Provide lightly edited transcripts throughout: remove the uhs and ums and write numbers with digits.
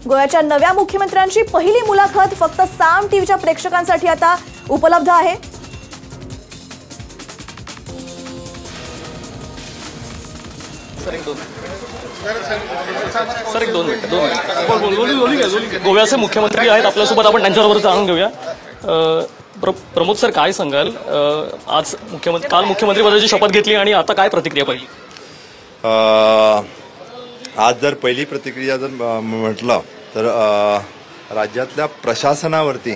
गोव्याच्या नव्या मुख्यमंत्र्यांची पहिली मुलाखत फक्त साम टीव्हीच्या प्रेक्षकांसाठी आता उपलब्ध आहे। सर एक दोन मिनिट गोव्याचे मुख्यमंत्री आहेत आपल्यासोबत, आपण त्यांच्याबरोबर जाणून घेऊया। प्रमोद सर, काय सांगाल, आज काल मुख्यमंत्री पदाची शपथ घेतली आणि आता काय प्रतिक्रिया पहिली? आज जर पहिली प्रतिक्रिया जर म्हटलं तर राज्यातल्या प्रशासनावरती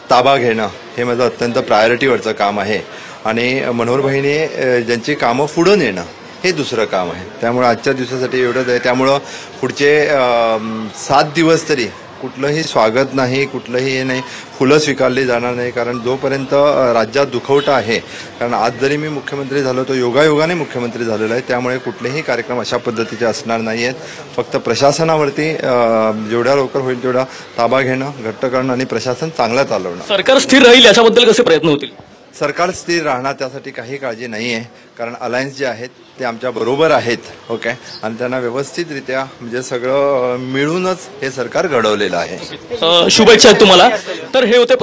ताबा घेणं हे माझं अत्यंत प्रायोरिटीवरचं काम आहे आणि मनोहर भाईने ज्यांची कामं पुढे नेणं हे दुसरं काम आहे। त्यामुळे आजच्या दिवसासाठी एवढंच आहे। त्यामुळं पुढचे 7 दिवस तरी कुठलंही स्वागत नाही, कुठलंही हे नाही, फुलं स्वीकारली जाणार नाही, कारण जोपर्यंत राज्यात दुखवटा आहे, कारण आज जरी मी मुख्यमंत्री झालो तो योगायोगाने मुख्यमंत्री झालेला आहे, त्यामुळे कुठलेही कार्यक्रम अशा पद्धतीचे असणार नाही आहेत। फक्त प्रशासनावरती जेवढ्या लवकर होईल तेवढा ताबा घेणं, घट्ट करणं आणि प्रशासन चांगलं चालवणं। सरकार स्थिर राहील याच्याबद्दल कसे प्रयत्न होतील? सरकार स्थिर राहणार त्यासाठी काही काळजी नाही आहे, कारण अलायन्स जे आहेत ते आमच्या बरोबर आहेत, ओके, आणि त्यांना व्यवस्थितरित्या म्हणजे सगळं मिळूनच हे सरकार घडवलेलं आहे। शुभेच्छा आहेत तुम्हाला। तर हे होते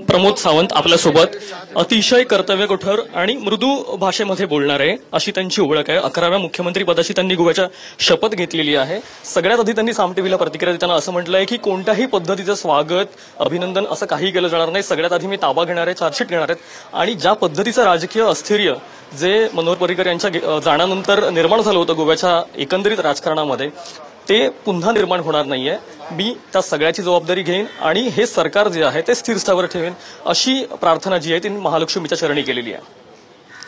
प्रमोद सावंत आपल्यासोबत, अतिशय कर्तव्यकठोर आणि मृदू भाषेमध्ये बोलणारे अशी त्यांची ओळख आहे। 11व्या मुख्यमंत्री पदाची त्यांनी गोव्याच्या शपथ घेतलेली आहे। सगळ्यात आधी त्यांनी साम टीव्हीला प्रतिक्रिया देताना असं म्हटलंय की कोणत्याही पद्धतीचं स्वागत, अभिनंदन असं काही केलं जाणार नाही। सगळ्यात आधी मी ताबा घेणार आहे, चार्जशीट घेणार आहेत आणि ज्या पद्धतीचं राजकीय अस्थिर्य जे मनोहर पर्रिकर यांच्या जाण्यानंतर निर्माण झालं होतं गोव्याच्या एकंदरीत राजकारणामध्ये, ते पुन्हा निर्माण होणार नाहीये। मी त्या सगळ्याची जबाबदारी घेईन आणि हे सरकार जे आहे ते स्थिर स्थावर ठेवेन, अशी प्रार्थना जी आहे ती महालक्ष्मीच्या चरणी केलेली आहे।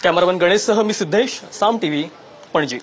कॅमेरामॅन गणेशसह मी सिद्धेश, साम टीव्ही, पणजी।